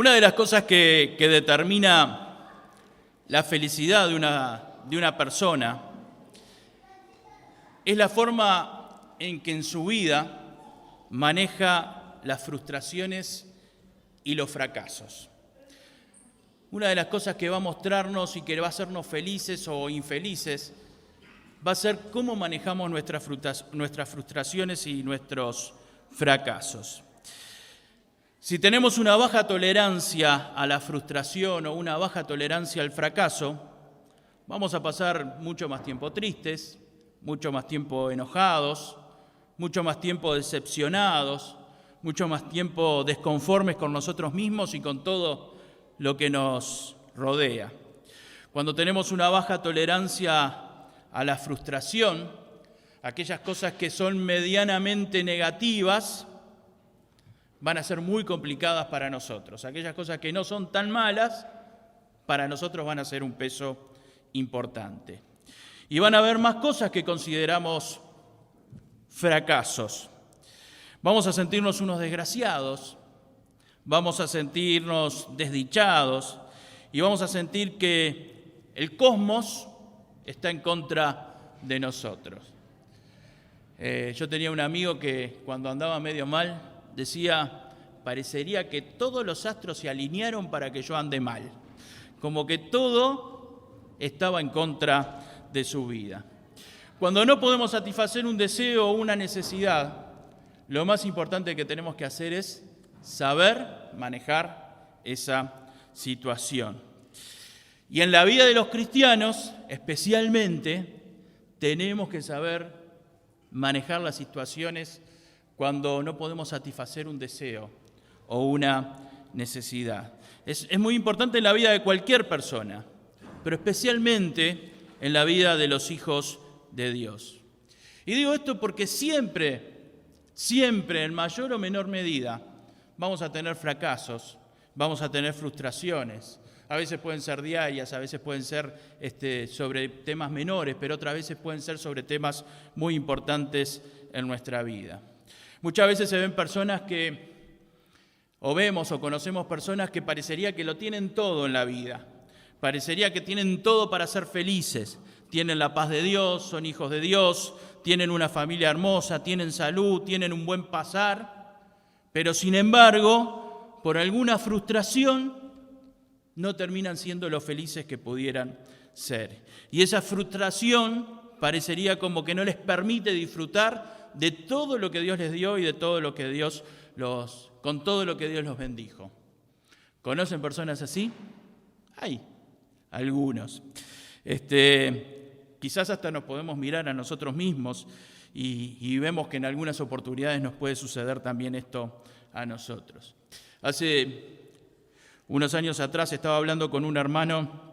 Una de las cosas que determina la felicidad de una persona es la forma en que en su vida maneja las frustraciones y los fracasos. Una de las cosas que va a mostrarnos y que va a hacernos felices o infelices va a ser cómo manejamos nuestras frustraciones y nuestros fracasos. Si tenemos una baja tolerancia a la frustración o una baja tolerancia al fracaso, vamos a pasar mucho más tiempo tristes, mucho más tiempo enojados, mucho más tiempo decepcionados, mucho más tiempo desconformes con nosotros mismos y con todo lo que nos rodea. Cuando tenemos una baja tolerancia a la frustración, aquellas cosas que son medianamente negativas van a ser muy complicadas para nosotros. Aquellas cosas que no son tan malas, para nosotros van a ser un peso importante. Y van a haber más cosas que consideramos fracasos. Vamos a sentirnos unos desgraciados, vamos a sentirnos desdichados y vamos a sentir que el cosmos está en contra de nosotros. Yo tenía un amigo que cuando andaba medio mal decía, parecería que todos los astros se alinearon para que yo ande mal, como que todo estaba en contra de su vida. Cuando no podemos satisfacer un deseo o una necesidad, lo más importante que tenemos que hacer es saber manejar esa situación. Y en la vida de los cristianos, especialmente, tenemos que saber manejar las situaciones cuando no podemos satisfacer un deseo o una necesidad. Es muy importante en la vida de cualquier persona, pero especialmente en la vida de los hijos de Dios. Y digo esto porque siempre, en mayor o menor medida, vamos a tener fracasos, vamos a tener frustraciones. A veces pueden ser diarias, a veces pueden ser sobre temas menores, pero otras veces pueden ser sobre temas muy importantes en nuestra vida. Muchas veces se ven personas o vemos o conocemos personas que parecería que lo tienen todo en la vida. Parecería que tienen todo para ser felices. Tienen la paz de Dios, son hijos de Dios, tienen una familia hermosa, tienen salud, tienen un buen pasar, pero sin embargo, por alguna frustración, no terminan siendo lo felices que pudieran ser. Y esa frustración parecería como que no les permite disfrutar de todo lo que Dios les dio y de todo lo que con todo lo que Dios los bendijo. ¿Conocen personas así? Hay algunos. Quizás hasta nos podemos mirar a nosotros mismos y vemos que en algunas oportunidades nos puede suceder también esto a nosotros. Hace unos años atrás estaba hablando con un hermano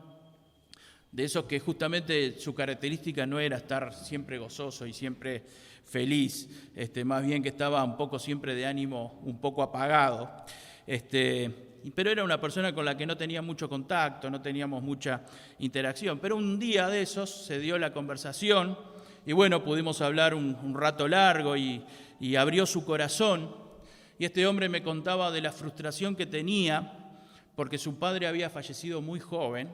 de esos que justamente su característica no era estar siempre gozoso y siempre feliz, más bien que estaba un poco siempre de ánimo un poco apagado. Pero era una persona con la que no tenía mucho contacto, no teníamos mucha interacción. Pero un día de esos se dio la conversación y bueno, pudimos hablar un rato largo y abrió su corazón. Y este hombre me contaba de la frustración que tenía porque su padre había fallecido muy joven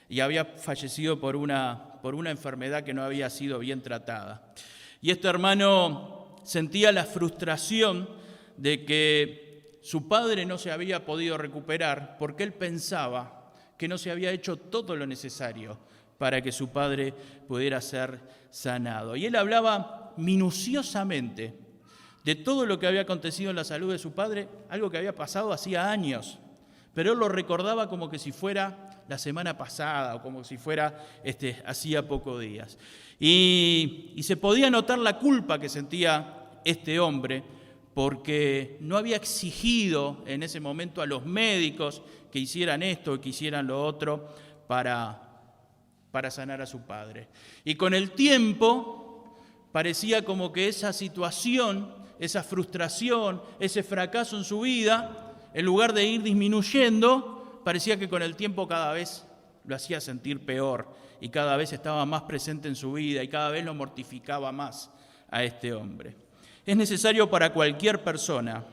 y había fallecido por una enfermedad que no había sido bien tratada. Y este hermano sentía la frustración de que su padre no se había podido recuperar porque él pensaba que no se había hecho todo lo necesario para que su padre pudiera ser sanado. Y él hablaba minuciosamente de todo lo que había acontecido en la salud de su padre, algo que había pasado hacía años, pero él lo recordaba como que si fuera la semana pasada o como si fuera hacía pocos días. Y se podía notar la culpa que sentía este hombre porque no había exigido en ese momento a los médicos que hicieran esto o que hicieran lo otro para sanar a su padre. Y con el tiempo parecía como que esa situación, esa frustración, ese fracaso en su vida, en lugar de ir disminuyendo, parecía que con el tiempo cada vez lo hacía sentir peor y cada vez estaba más presente en su vida y cada vez lo mortificaba más a este hombre. Es necesario para cualquier persona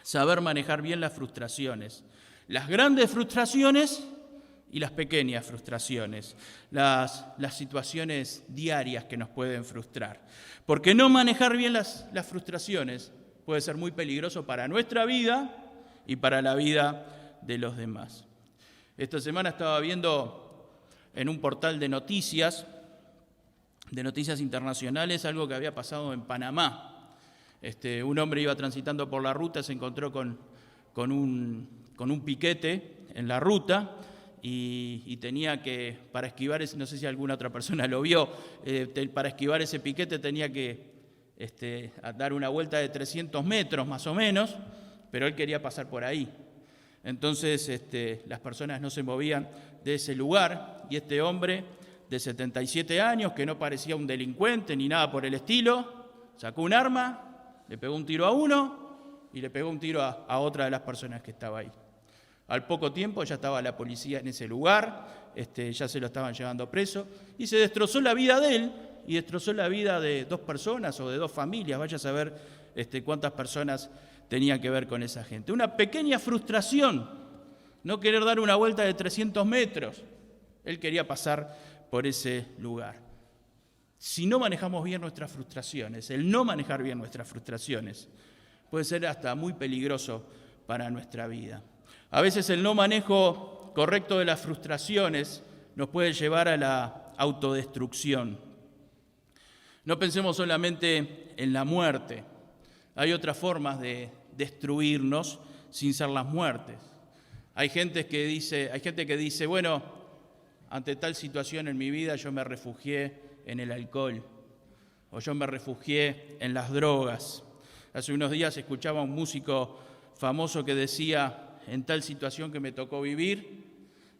saber manejar bien las frustraciones, Las grandes frustraciones y las pequeñas frustraciones, las situaciones diarias que nos pueden frustrar. Porque no manejar bien las frustraciones puede ser muy peligroso para nuestra vida y para la vida de los demás. Esta semana estaba viendo en un portal de noticias internacionales, algo que había pasado en Panamá. Un hombre iba transitando por la ruta, se encontró con un piquete en la ruta y tenía que, para esquivar, no sé si alguna otra persona lo vio, para esquivar ese piquete tenía que dar una vuelta de 300 metros más o menos, pero él quería pasar por ahí. Entonces las personas no se movían de ese lugar y este hombre de 77 años, que no parecía un delincuente ni nada por el estilo, sacó un arma, le pegó un tiro a uno y le pegó un tiro a otra de las personas que estaba ahí. Al poco tiempo ya estaba la policía en ese lugar, ya se lo estaban llevando preso y se destrozó la vida de él y destrozó la vida de 2 personas o de 2 familias. Vaya a saber cuántas personas tenían que ver con esa gente. Una pequeña frustración, no querer dar una vuelta de 300 metros. Él quería pasar por ese lugar. Si no manejamos bien nuestras frustraciones, el no manejar bien nuestras frustraciones puede ser hasta muy peligroso para nuestra vida. A veces el no manejo correcto de las frustraciones nos puede llevar a la autodestrucción. No pensemos solamente en la muerte. Hay otras formas de destruirnos sin ser las muertes. Hay gente que dice, bueno, ante tal situación en mi vida yo me refugié en el alcohol o yo me refugié en las drogas. Hace unos días escuchaba a un músico famoso que decía, en tal situación que me tocó vivir,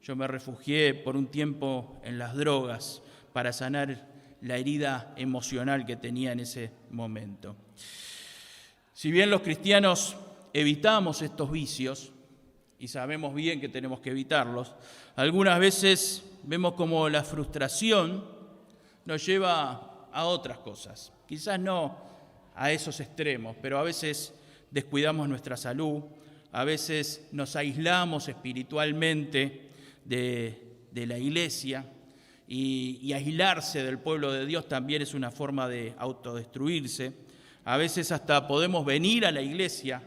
yo me refugié por un tiempo en las drogas para sanar la herida emocional que tenía en ese momento. Si bien los cristianos evitamos estos vicios, y sabemos bien que tenemos que evitarlos, algunas veces vemos como la frustración nos lleva a otras cosas. Quizás no a esos extremos, pero a veces descuidamos nuestra salud, a veces nos aislamos espiritualmente de la iglesia y aislarse del pueblo de Dios también es una forma de autodestruirse. A veces hasta podemos venir a la iglesia,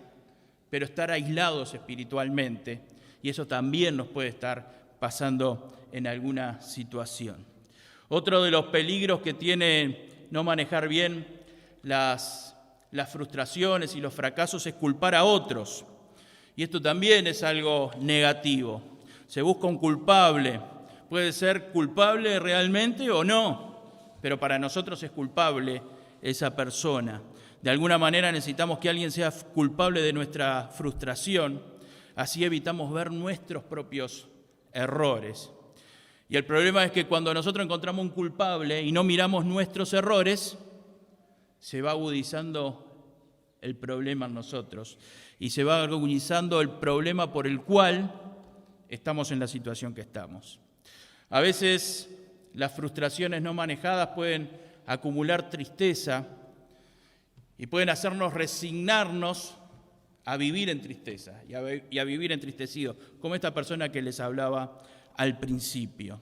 pero estar aislados espiritualmente, y eso también nos puede estar pasando en alguna situación. Otro de los peligros que tiene no manejar bien las frustraciones y los fracasos es culpar a otros. Y esto también es algo negativo. Se busca un culpable. Puede ser culpable realmente o no, pero para nosotros es culpable esa persona. De alguna manera necesitamos que alguien sea culpable de nuestra frustración, así evitamos ver nuestros propios errores. Y el problema es que cuando nosotros encontramos un culpable y no miramos nuestros errores, se va agudizando el problema en nosotros y se va agudizando el problema por el cual estamos en la situación que estamos. A veces las frustraciones no manejadas pueden acumular tristeza y pueden hacernos resignarnos a vivir en tristeza y a vivir entristecidos, como esta persona que les hablaba al principio.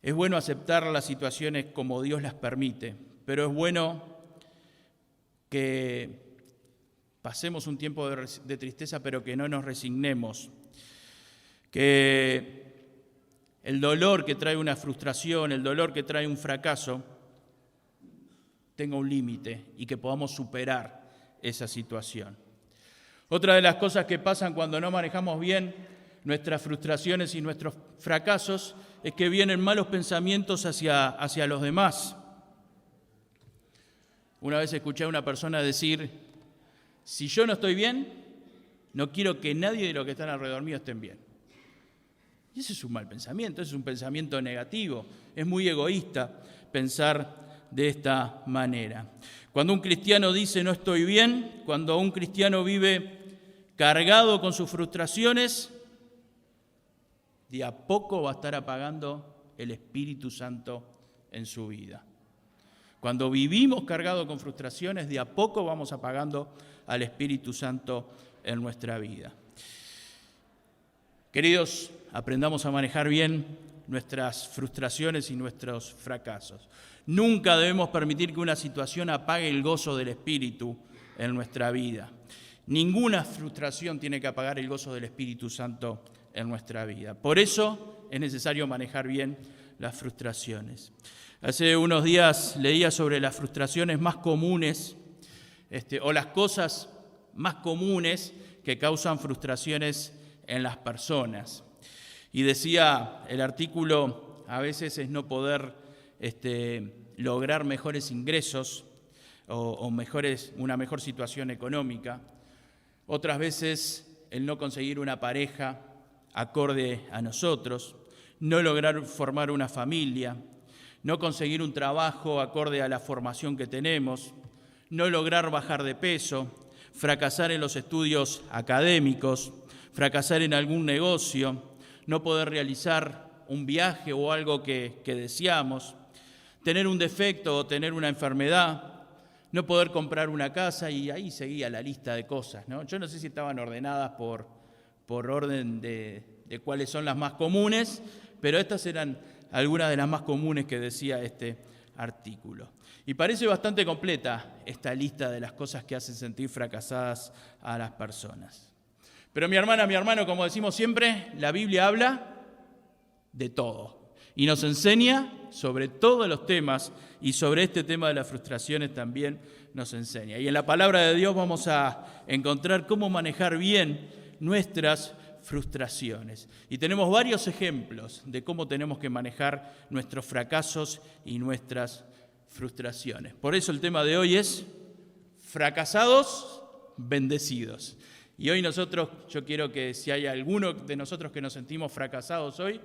Es bueno aceptar las situaciones como Dios las permite, pero es bueno que pasemos un tiempo de tristeza, pero que no nos resignemos, que el dolor que trae una frustración, el dolor que trae un fracaso, tenga un límite y que podamos superar esa situación. Otra de las cosas que pasan cuando no manejamos bien nuestras frustraciones y nuestros fracasos es que vienen malos pensamientos hacia los demás. Una vez escuché a una persona decir, si yo no estoy bien, no quiero que nadie de los que están alrededor mío estén bien. Y ese es un mal pensamiento, ese es un pensamiento negativo, es muy egoísta pensar de esta manera. Cuando un cristiano dice no estoy bien, cuando un cristiano vive cargado con sus frustraciones, de a poco va a estar apagando el Espíritu Santo en su vida. Cuando vivimos cargados con frustraciones, de a poco vamos apagando al Espíritu Santo en nuestra vida. Queridos, aprendamos a manejar bien nuestras frustraciones y nuestros fracasos. Nunca debemos permitir que una situación apague el gozo del Espíritu en nuestra vida. Ninguna frustración tiene que apagar el gozo del Espíritu Santo en nuestra vida. Por eso es necesario manejar bien las frustraciones. Hace unos días leía sobre las frustraciones más comunes, o las cosas más comunes que causan frustraciones en las personas. Y decía el artículo, a veces es no poder lograr mejores ingresos o una mejor situación económica. Otras veces el no conseguir una pareja acorde a nosotros, no lograr formar una familia, no conseguir un trabajo acorde a la formación que tenemos, no lograr bajar de peso, fracasar en los estudios académicos, fracasar en algún negocio, no poder realizar un viaje o algo que deseamos, tener un defecto o tener una enfermedad, no poder comprar una casa, y ahí seguía la lista de cosas, ¿no? Yo no sé si estaban ordenadas por orden de cuáles son las más comunes, pero estas eran algunas de las más comunes que decía este artículo. Y parece bastante completa esta lista de las cosas que hacen sentir fracasadas a las personas. Pero mi hermana, mi hermano, como decimos siempre, la Biblia habla de todo y nos enseña sobre todos los temas, y sobre este tema de las frustraciones también nos enseña. Y en la palabra de Dios vamos a encontrar cómo manejar bien nuestras frustraciones. Y tenemos varios ejemplos de cómo tenemos que manejar nuestros fracasos y nuestras frustraciones. Por eso el tema de hoy es fracasados, bendecidos. Y hoy yo quiero que si hay alguno de nosotros que nos sentimos fracasados hoy,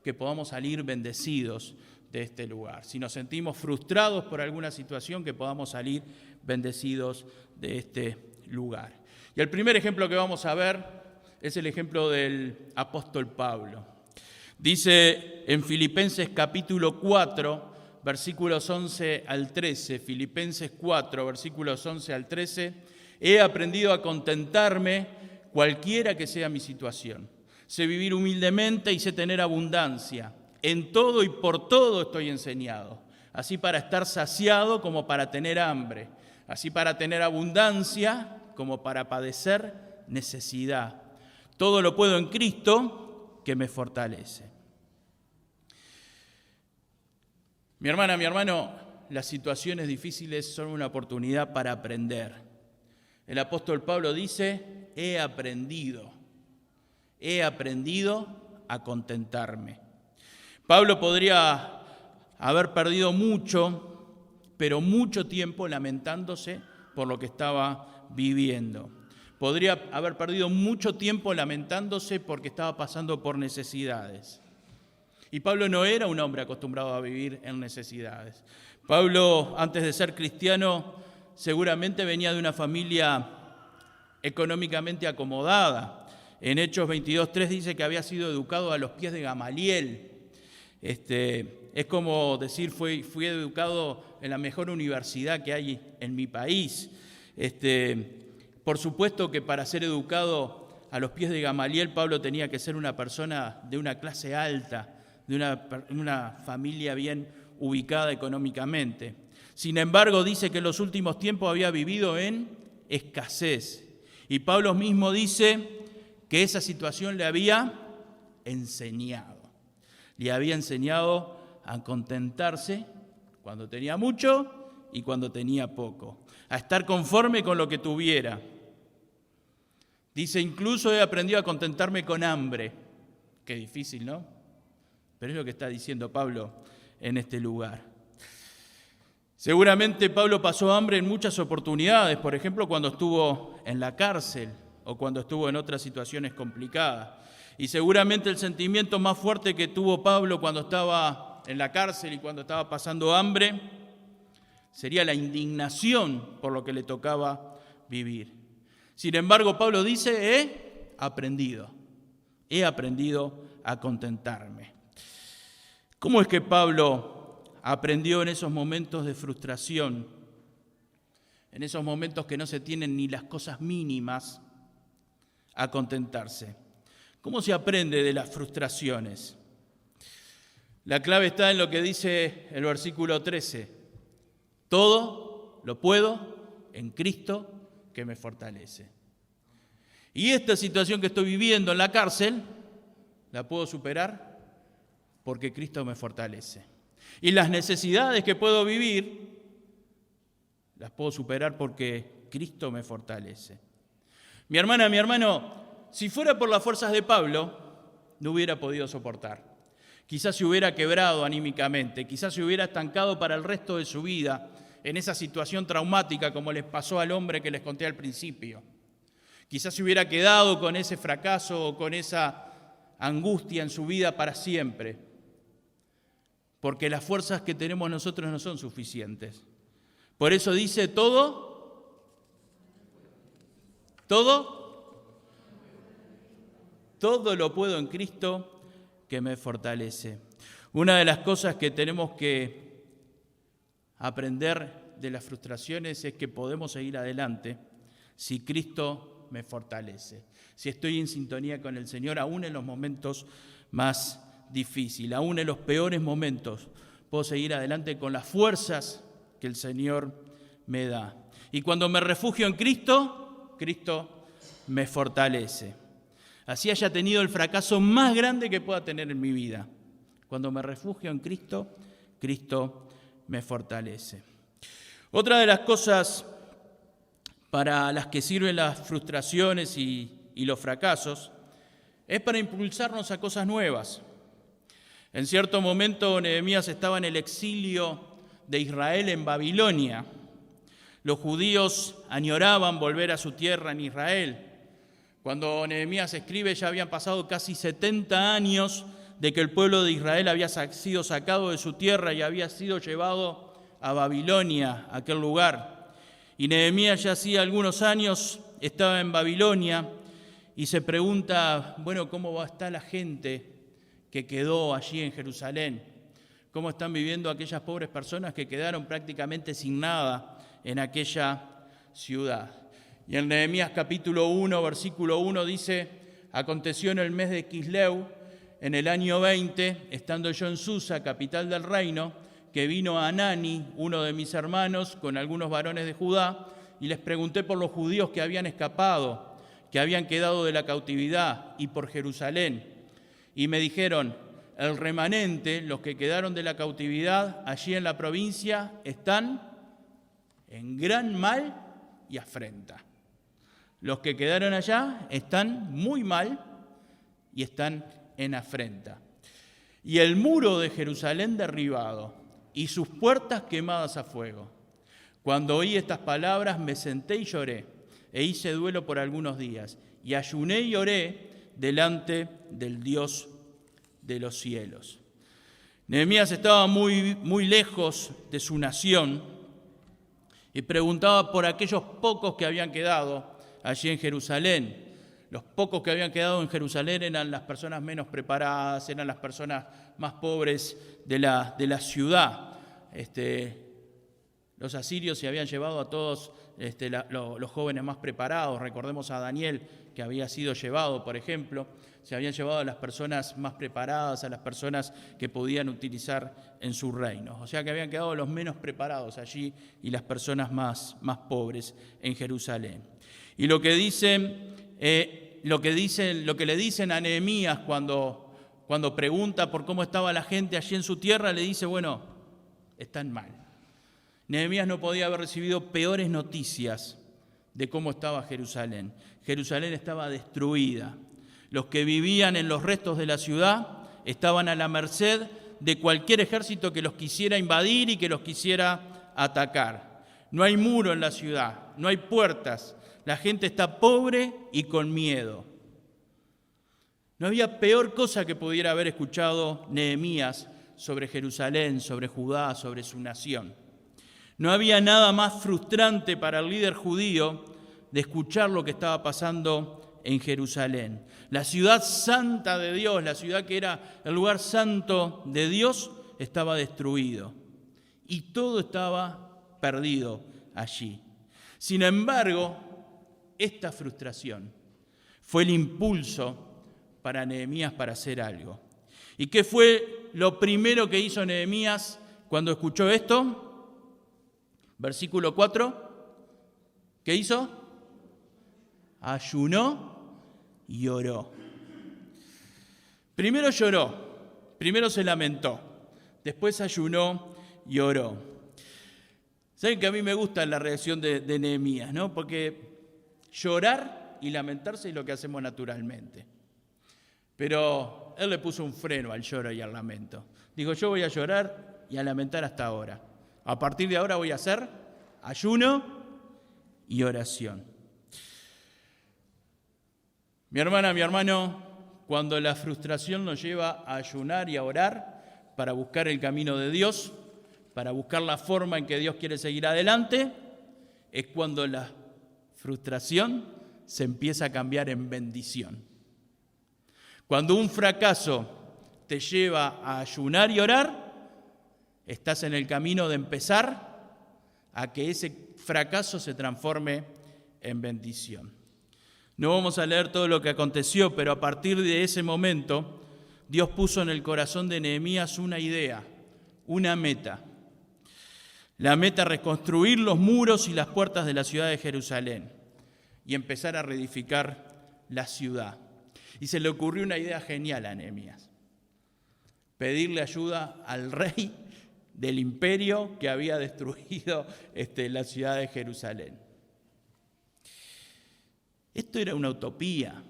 que podamos salir bendecidos de este lugar. Si nos sentimos frustrados por alguna situación, que podamos salir bendecidos de este lugar. Y el primer ejemplo que vamos a ver es el ejemplo del apóstol Pablo. Dice en Filipenses capítulo 4, versículos 11 al 13, Filipenses 4, versículos 11 al 13, he aprendido a contentarme cualquiera que sea mi situación. Sé vivir humildemente y sé tener abundancia. En todo y por todo estoy enseñado, así para estar saciado como para tener hambre, así para tener abundancia como para padecer necesidad. Todo lo puedo en Cristo que me fortalece. Mi hermana, mi hermano, las situaciones difíciles son una oportunidad para aprender. El apóstol Pablo dice, he aprendido a contentarme. Pablo podría haber perdido mucho, pero mucho tiempo lamentándose por lo que estaba viviendo. Podría haber perdido mucho tiempo lamentándose porque estaba pasando por necesidades. Y Pablo no era un hombre acostumbrado a vivir en necesidades. Pablo, antes de ser cristiano, seguramente venía de una familia económicamente acomodada. En Hechos 22:3 dice que había sido educado a los pies de Gamaliel. Es como decir, fui educado en la mejor universidad que hay en mi país. Por supuesto que para ser educado a los pies de Gamaliel, Pablo tenía que ser una persona de una clase alta, de una familia bien ubicada económicamente. Sin embargo, dice que en los últimos tiempos había vivido en escasez. Y Pablo mismo dice que esa situación le había enseñado. Le había enseñado a contentarse cuando tenía mucho y cuando tenía poco, a estar conforme con lo que tuviera. Dice, incluso he aprendido a contentarme con hambre. Qué difícil, ¿no? Pero es lo que está diciendo Pablo en este lugar. Seguramente Pablo pasó hambre en muchas oportunidades, por ejemplo, cuando estuvo en la cárcel o cuando estuvo en otras situaciones complicadas. Y seguramente el sentimiento más fuerte que tuvo Pablo cuando estaba en la cárcel y cuando estaba pasando hambre sería la indignación por lo que le tocaba vivir. Sin embargo, Pablo dice, he aprendido a contentarme. ¿Cómo es que Pablo aprendió en esos momentos de frustración, en esos momentos que no se tienen ni las cosas mínimas, a contentarse. ¿Cómo se aprende de las frustraciones? La clave está en lo que dice el versículo 13. Todo lo puedo en Cristo que me fortalece. Y esta situación que estoy viviendo en la cárcel, la puedo superar porque Cristo me fortalece. Y las necesidades que puedo vivir, las puedo superar porque Cristo me fortalece. Mi hermana, mi hermano, si fuera por las fuerzas de Pablo, no hubiera podido soportar. Quizás se hubiera quebrado anímicamente, quizás se hubiera estancado para el resto de su vida en esa situación traumática como les pasó al hombre que les conté al principio. Quizás se hubiera quedado con ese fracaso o con esa angustia en su vida para siempre, porque las fuerzas que tenemos nosotros no son suficientes. Por eso dice todo lo puedo en Cristo que me fortalece. Una de las cosas que tenemos que aprender de las frustraciones es que podemos seguir adelante si Cristo me fortalece, si estoy en sintonía con el Señor, aún en los momentos más difíciles, aún en los peores momentos, puedo seguir adelante con las fuerzas que el Señor me da. Y cuando me refugio en Cristo, Cristo me fortalece. Así haya tenido el fracaso más grande que pueda tener en mi vida. Cuando me refugio en Cristo, Cristo me fortalece. Otra de las cosas para las que sirven las frustraciones y los fracasos es para impulsarnos a cosas nuevas. En cierto momento Nehemías estaba en el exilio de Israel en Babilonia. Los judíos añoraban volver a su tierra en Israel. Cuando Nehemías escribe, ya habían pasado casi 70 años de que el pueblo de Israel había sido sacado de su tierra y había sido llevado a Babilonia, aquel lugar. Y Nehemías ya hacía algunos años estaba en Babilonia y se pregunta, bueno, ¿cómo va a estar la gente que quedó allí en Jerusalén? ¿Cómo están viviendo aquellas pobres personas que quedaron prácticamente sin nada en aquella ciudad? Y en Nehemías capítulo 1, versículo 1 dice, aconteció en el mes de Quisleu, en el año 20, estando yo en Susa, capital del reino, que vino Anani, uno de mis hermanos, con algunos varones de Judá, y les pregunté por los judíos que habían escapado, que habían quedado de la cautividad, y por Jerusalén. Y me dijeron, el remanente, los que quedaron de la cautividad allí en la provincia, están en gran mal y afrenta. Los que quedaron allá están muy mal y están en afrenta. Y el muro de Jerusalén derribado y sus puertas quemadas a fuego. Cuando oí estas palabras me senté y lloré e hice duelo por algunos días y ayuné y oré delante del Dios de los cielos. Nehemías estaba muy lejos de su nación y preguntaba por aquellos pocos que habían quedado allí en Jerusalén. Los pocos que habían quedado en Jerusalén eran las personas menos preparadas, eran las personas más pobres de la ciudad. Los asirios se habían llevado a todos los jóvenes más preparados. Recordemos a Daniel, que había sido llevado, por ejemplo. Se habían llevado a las personas más preparadas, a las personas que podían utilizar en su reino. O sea que habían quedado los menos preparados allí y las personas más pobres en Jerusalén. Y lo que le dicen a Nehemías cuando pregunta por cómo estaba la gente allí en su tierra, le dice, bueno, están mal. Nehemías no podía haber recibido peores noticias de cómo estaba Jerusalén. Jerusalén estaba destruida. Los que vivían en los restos de la ciudad estaban a la merced de cualquier ejército que los quisiera invadir y que los quisiera atacar. No hay muro en la ciudad, no hay puertas. La gente está pobre y con miedo. No había peor cosa que pudiera haber escuchado Nehemías sobre Jerusalén, sobre Judá, sobre su nación. No había nada más frustrante para el líder judío de escuchar lo que estaba pasando en Jerusalén. La ciudad santa de Dios, la ciudad que era el lugar santo de Dios, estaba destruido. Y todo estaba perdido allí. Sin embargo, esta frustración fue el impulso para Nehemías para hacer algo. ¿Y qué fue lo primero que hizo Nehemías cuando escuchó esto? Versículo 4. ¿Qué hizo? Ayunó y oró. Primero lloró, primero se lamentó, después ayunó y oró. Saben que a mí me gusta la reacción de Nehemías, ¿no? Porque llorar y lamentarse es lo que hacemos naturalmente. Pero él le puso un freno al lloro y al lamento. Dijo, yo voy a llorar y a lamentar hasta ahora. A partir de ahora voy a hacer ayuno y oración. Mi hermana, mi hermano, cuando la frustración nos lleva a ayunar y a orar para buscar el camino de Dios, para buscar la forma en que Dios quiere seguir adelante, es cuando la frustración se empieza a cambiar en bendición. Cuando un fracaso te lleva a ayunar y orar, estás en el camino de empezar a que ese fracaso se transforme en bendición. No vamos a leer todo lo que aconteció, pero a partir de ese momento, Dios puso en el corazón de Nehemías una idea, una meta. La meta, reconstruir los muros y las puertas de la ciudad de Jerusalén y empezar a reedificar la ciudad. Y se le ocurrió una idea genial a Nehemías: pedirle ayuda al rey del imperio que había destruido la ciudad de Jerusalén. Esto era una utopía.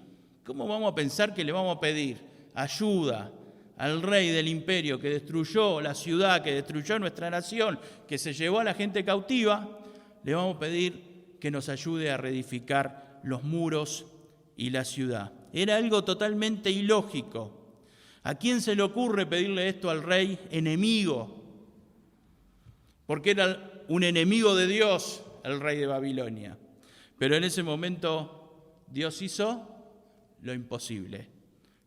¿Cómo vamos a pensar que le vamos a pedir ayuda al rey del imperio que destruyó la ciudad, que destruyó nuestra nación, que se llevó a la gente cautiva? Le vamos a pedir que nos ayude a reedificar los muros y la ciudad. Era algo totalmente ilógico. ¿A quién se le ocurre pedirle esto al rey enemigo? Porque era un enemigo de Dios, el rey de Babilonia. Pero en ese momento Dios hizo lo imposible,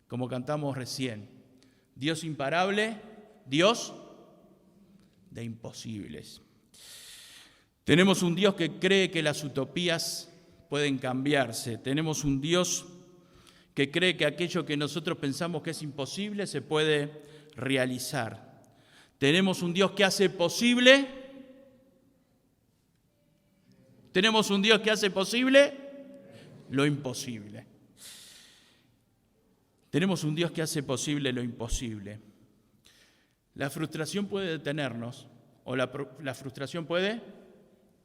como cantamos recién. Dios imparable, Dios de imposibles. Tenemos un Dios que cree que las utopías pueden cambiarse. Tenemos un Dios que cree que aquello que nosotros pensamos que es imposible se puede realizar. Tenemos un Dios que hace posible. Tenemos un Dios que hace posible lo imposible. Tenemos un Dios que hace posible lo imposible. La frustración puede detenernos o la frustración puede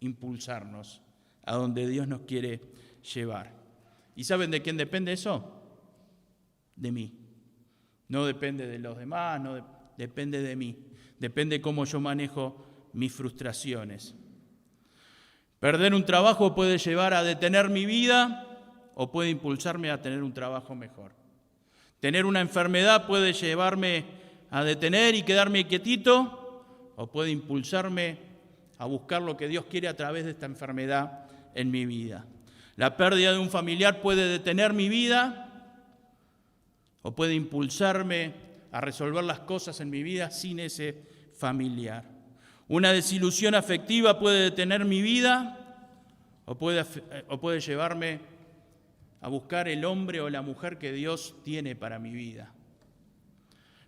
impulsarnos a donde Dios nos quiere llevar. ¿Y saben de quién depende eso? De mí. No depende de los demás, depende de mí. Depende cómo yo manejo mis frustraciones. Perder un trabajo puede llevar a detener mi vida o puede impulsarme a tener un trabajo mejor. Tener una enfermedad puede llevarme a detener y quedarme quietito o puede impulsarme a buscar lo que Dios quiere a través de esta enfermedad en mi vida. La pérdida de un familiar puede detener mi vida o puede impulsarme a resolver las cosas en mi vida sin ese familiar. Una desilusión afectiva puede detener mi vida o puede llevarme a buscar el hombre o la mujer que Dios tiene para mi vida.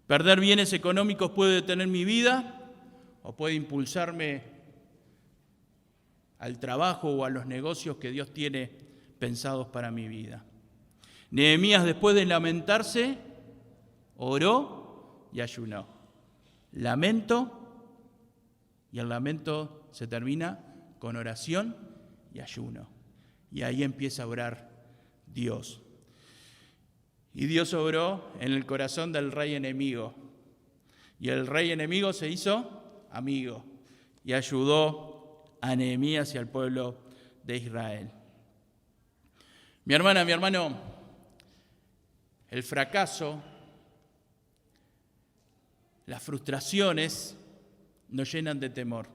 Perder bienes económicos puede detener mi vida o puede impulsarme al trabajo o a los negocios que Dios tiene pensados para mi vida. Nehemías, después de lamentarse, oró y ayunó. Lamento, y el lamento se termina con oración y ayuno. Y ahí empieza a orar Dios. Y Dios obró en el corazón del rey enemigo. Y el rey enemigo se hizo amigo y ayudó a Nehemías y al pueblo de Israel. Mi hermana, mi hermano, el fracaso, las frustraciones nos llenan de temor.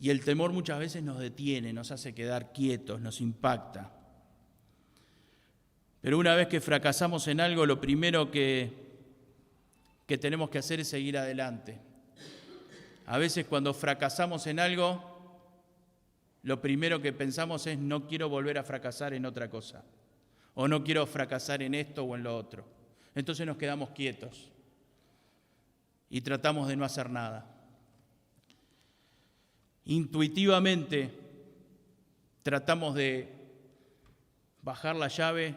Y el temor muchas veces nos detiene, nos hace quedar quietos, nos impacta. Pero una vez que fracasamos en algo, lo primero que tenemos que hacer es seguir adelante. A veces cuando fracasamos en algo, lo primero que pensamos es no quiero volver a fracasar en otra cosa. o no quiero fracasar en esto o en lo otro. Entonces nos quedamos quietos y tratamos de no hacer nada. Intuitivamente tratamos de bajar la llave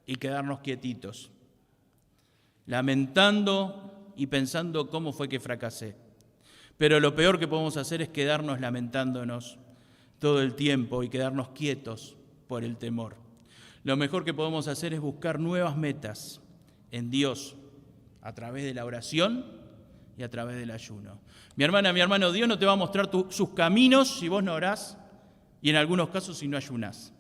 y quedarnos quietitos, lamentando y pensando cómo fue que fracasé. Pero lo peor que podemos hacer es quedarnos lamentándonos todo el tiempo y quedarnos quietos por el temor. Lo mejor que podemos hacer es buscar nuevas metas en Dios a través de la oración y a través del ayuno. Mi hermana, mi hermano, Dios no te va a mostrar sus caminos si vos no orás y en algunos casos si no ayunás.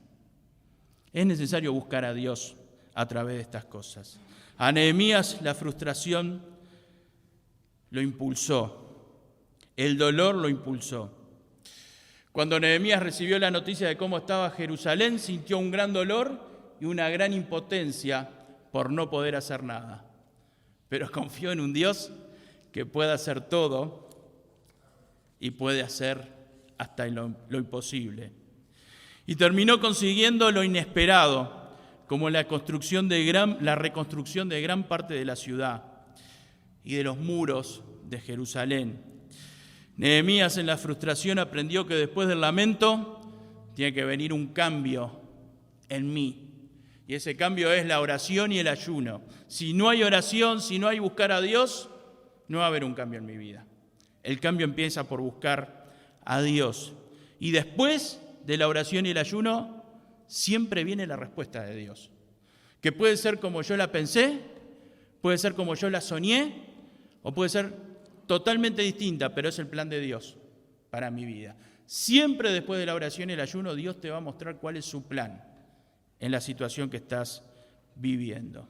Es necesario buscar a Dios a través de estas cosas. A Nehemías la frustración lo impulsó, el dolor lo impulsó. Cuando Nehemías recibió la noticia de cómo estaba Jerusalén, sintió un gran dolor y una gran impotencia por no poder hacer nada. Pero confió en un Dios que puede hacer todo y puede hacer hasta lo imposible. Y terminó consiguiendo lo inesperado, como la reconstrucción de gran parte de la ciudad y de los muros de Jerusalén. Nehemías en la frustración aprendió que después del lamento tiene que venir un cambio en mí. Y ese cambio es la oración y el ayuno. Si no hay oración, si no hay buscar a Dios, no va a haber un cambio en mi vida. El cambio empieza por buscar a Dios. Y después de la oración y el ayuno, siempre viene la respuesta de Dios. Que puede ser como yo la pensé, puede ser como yo la soñé, o puede ser totalmente distinta, pero es el plan de Dios para mi vida. Siempre después de la oración y el ayuno, Dios te va a mostrar cuál es su plan en la situación que estás viviendo.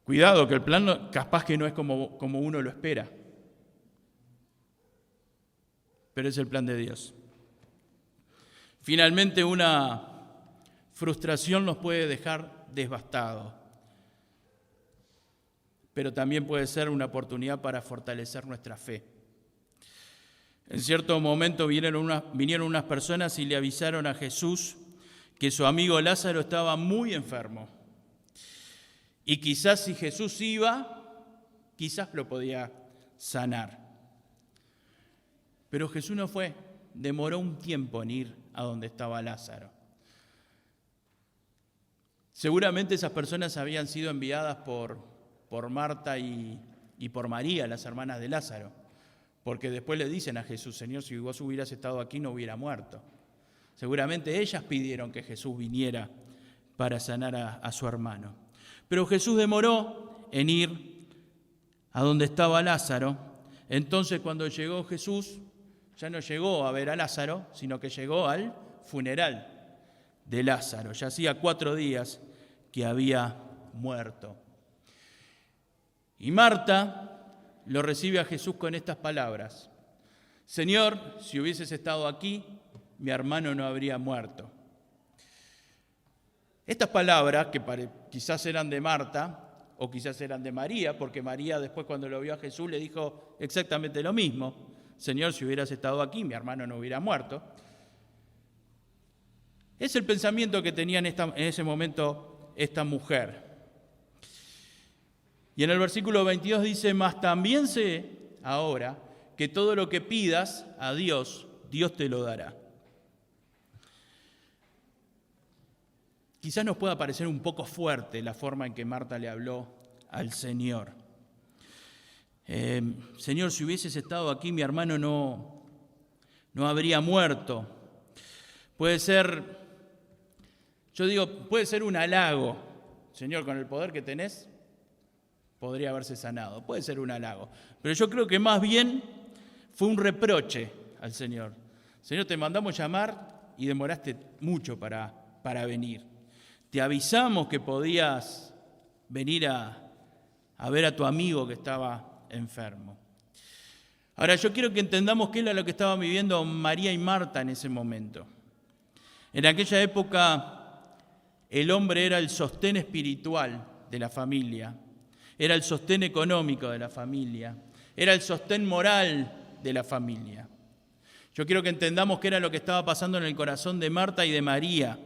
Cuidado, que el plan capaz que no es como uno lo espera, pero es el plan de Dios. Finalmente, una frustración nos puede dejar devastados, pero también puede ser una oportunidad para fortalecer nuestra fe. En cierto momento vinieron unas personas y le avisaron a Jesús que su amigo Lázaro estaba muy enfermo. Y quizás si Jesús iba, quizás lo podía sanar. Pero Jesús no fue, demoró un tiempo en ir a donde estaba Lázaro. Seguramente esas personas habían sido enviadas por Marta y por María, las hermanas de Lázaro, porque después le dicen a Jesús: Señor, si vos hubieras estado aquí no hubiera muerto. Seguramente ellas pidieron que Jesús viniera para sanar a su hermano. Pero Jesús demoró en ir a donde estaba Lázaro. Entonces, cuando llegó Jesús, ya no llegó a ver a Lázaro, sino que llegó al funeral de Lázaro. Ya hacía 4 días que había muerto. Y Marta lo recibe a Jesús con estas palabras: Señor, si hubieses estado aquí, mi hermano no habría muerto. Estas palabras, que quizás eran de Marta o quizás eran de María, porque María después cuando lo vio a Jesús le dijo exactamente lo mismo: Señor, si hubieras estado aquí, mi hermano no hubiera muerto. Es el pensamiento que tenía en ese momento esta mujer. Y en el versículo 22 dice: mas también sé ahora que todo lo que pidas a Dios, Dios te lo dará. Quizás nos pueda parecer un poco fuerte la forma en que Marta le habló al Señor. Señor, si hubieses estado aquí, mi hermano no habría muerto. Puede ser, puede ser un halago. Señor, con el poder que tenés, podría haberse sanado. Puede ser un halago. Pero yo creo que más bien fue un reproche al Señor. Señor, te mandamos llamar y demoraste mucho para venir. Te avisamos que podías venir a ver a tu amigo que estaba enfermo. Ahora, yo quiero que entendamos qué era lo que estaban viviendo María y Marta en ese momento. En aquella época, el hombre era el sostén espiritual de la familia, era el sostén económico de la familia, era el sostén moral de la familia. Yo quiero que entendamos qué era lo que estaba pasando en el corazón de Marta y de María.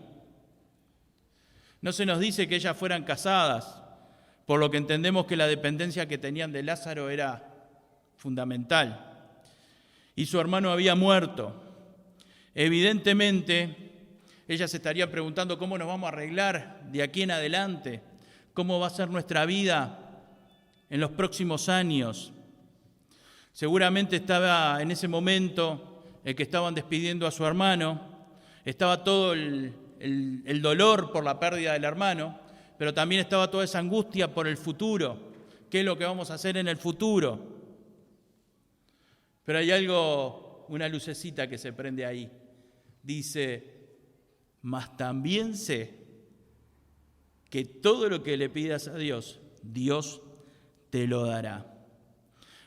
No se nos dice que ellas fueran casadas, por lo que entendemos que la dependencia que tenían de Lázaro era fundamental. Y su hermano había muerto. Evidentemente, ella se estaría preguntando cómo nos vamos a arreglar de aquí en adelante, cómo va a ser nuestra vida en los próximos años. Seguramente estaba en ese momento el que estaban despidiendo a su hermano, estaba todo el dolor por la pérdida del hermano, pero también estaba toda esa angustia por el futuro. ¿Qué es lo que vamos a hacer en el futuro? Pero hay algo, una lucecita que se prende ahí. Dice, mas también sé que todo lo que le pidas a Dios, Dios te lo dará.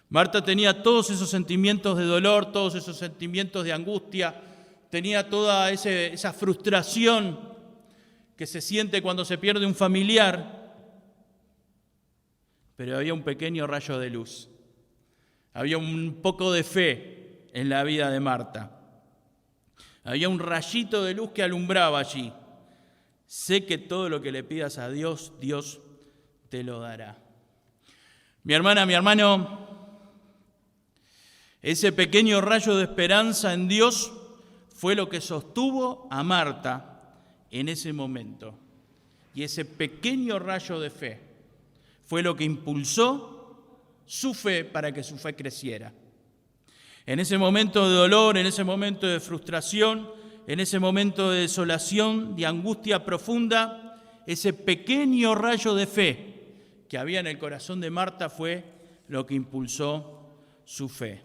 Marta tenía todos esos sentimientos de dolor, todos esos sentimientos de angustia, tenía toda esa frustración que se siente cuando se pierde un familiar, pero había un pequeño rayo de luz, había un poco de fe en la vida de Marta. Había un rayito de luz que alumbraba allí. Sé que todo lo que le pidas a Dios, Dios te lo dará. Mi hermana, mi hermano, ese pequeño rayo de esperanza en Dios fue lo que sostuvo a Marta en ese momento. Y ese pequeño rayo de fe fue lo que impulsó su fe para que su fe creciera. En ese momento de dolor, en ese momento de frustración, en ese momento de desolación, de angustia profunda, ese pequeño rayo de fe que había en el corazón de Marta fue lo que impulsó su fe.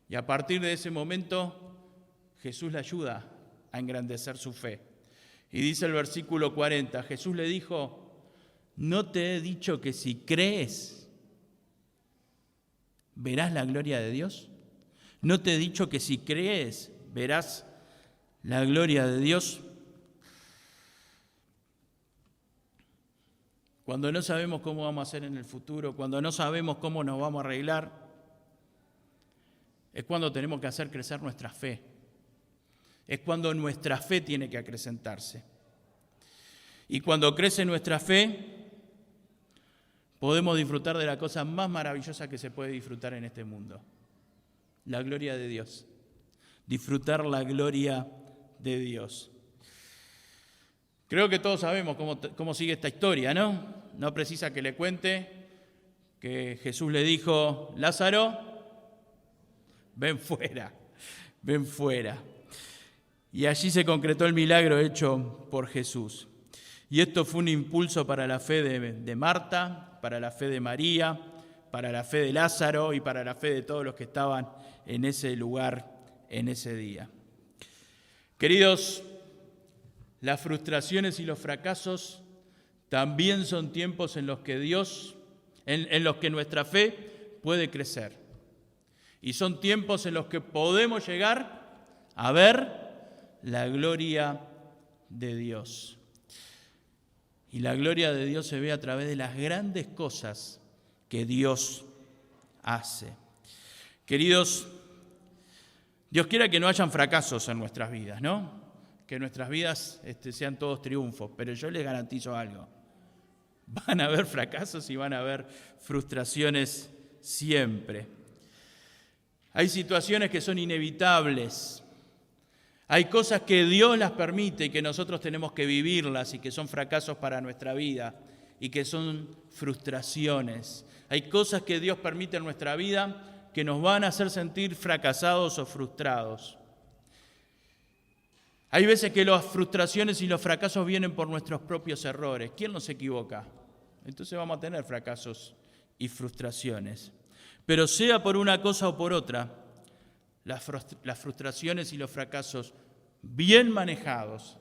Y a partir de ese momento, Jesús le ayuda a engrandecer su fe. Y dice el versículo 40, Jesús le dijo, ¿no te he dicho que si crees, verás la gloria de Dios? ¿No te he dicho que si crees, verás la gloria de Dios? Cuando no sabemos cómo vamos a hacer en el futuro, cuando no sabemos cómo nos vamos a arreglar, es cuando tenemos que hacer crecer nuestra fe. Es cuando nuestra fe tiene que acrecentarse. Y cuando crece nuestra fe, podemos disfrutar de la cosa más maravillosa que se puede disfrutar en este mundo. La gloria de Dios. Disfrutar la gloria de Dios. Creo que todos sabemos cómo sigue esta historia, ¿no? No precisa que le cuente que Jesús le dijo, Lázaro, ven fuera, ven fuera. Y allí se concretó el milagro hecho por Jesús. Y esto fue un impulso para la fe de Marta, para la fe de María, para la fe de Lázaro y para la fe de todos los que estaban en ese lugar, en ese día. Queridos, las frustraciones y los fracasos también son tiempos en los que en los que nuestra fe puede crecer. Y son tiempos en los que podemos llegar a ver la gloria de Dios. Y la gloria de Dios se ve a través de las grandes cosas que Dios hace. Queridos, Dios quiera que no hayan fracasos en nuestras vidas, ¿no? Que nuestras vidas sean todos triunfos, pero yo les garantizo algo. Van a haber fracasos y van a haber frustraciones siempre. Hay situaciones que son inevitables. Hay cosas que Dios las permite y que nosotros tenemos que vivirlas y que son fracasos para nuestra vida y que son frustraciones. Hay cosas que Dios permite en nuestra vida que nos van a hacer sentir fracasados o frustrados. Hay veces que las frustraciones y los fracasos vienen por nuestros propios errores. ¿Quién no se equivoca? Entonces vamos a tener fracasos y frustraciones. Pero sea por una cosa o por otra, las frustraciones y los fracasos bien manejados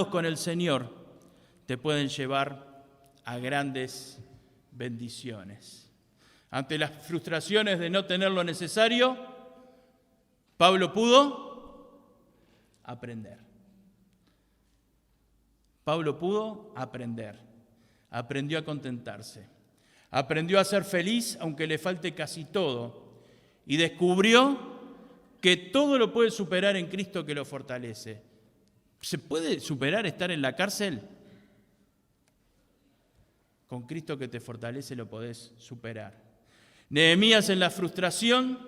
con el Señor, te pueden llevar a grandes bendiciones. Ante las frustraciones de no tener lo necesario, Pablo pudo aprender. Pablo pudo aprender. Aprendió a contentarse. Aprendió a ser feliz aunque le falte casi todo. Y descubrió que todo lo puede superar en Cristo que lo fortalece. ¿Se puede superar estar en la cárcel? con Cristo que te fortalece lo podés superar. Nehemías en la frustración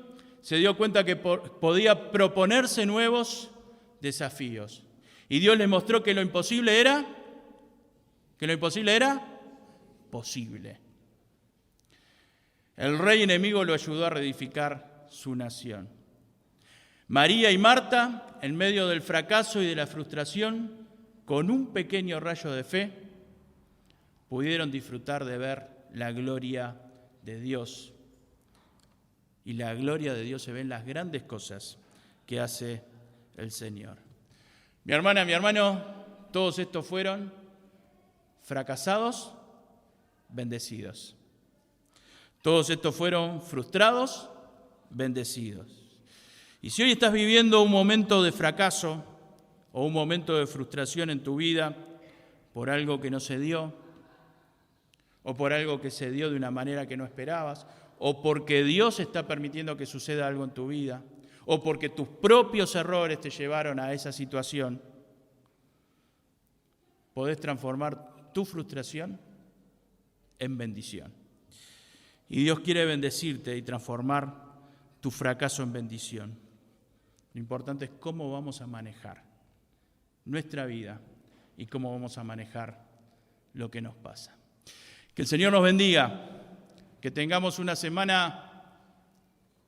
se dio cuenta que podía proponerse nuevos desafíos. Y Dios le mostró que lo imposible era posible. El rey enemigo lo ayudó a reedificar su nación. María y Marta, en medio del fracaso y de la frustración, con un pequeño rayo de fe, pudieron disfrutar de ver la gloria de Dios. Y la gloria de Dios se ve en las grandes cosas que hace el Señor. Mi hermana, mi hermano, todos estos fueron fracasados, bendecidos. Todos estos fueron frustrados, bendecidos. Y si hoy estás viviendo un momento de fracaso o un momento de frustración en tu vida por algo que no se dio, o por algo que se dio de una manera que no esperabas, o porque Dios está permitiendo que suceda algo en tu vida, o porque tus propios errores te llevaron a esa situación, podés transformar tu frustración en bendición. Y Dios quiere bendecirte y transformar tu fracaso en bendición. Lo importante es cómo vamos a manejar nuestra vida y cómo vamos a manejar lo que nos pasa. Que el Señor nos bendiga, que tengamos una semana,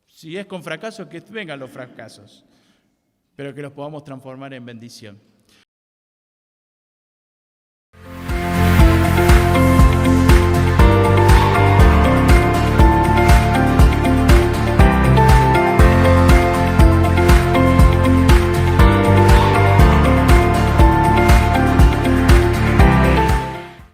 si es con fracaso, que vengan los fracasos, pero que los podamos transformar en bendición.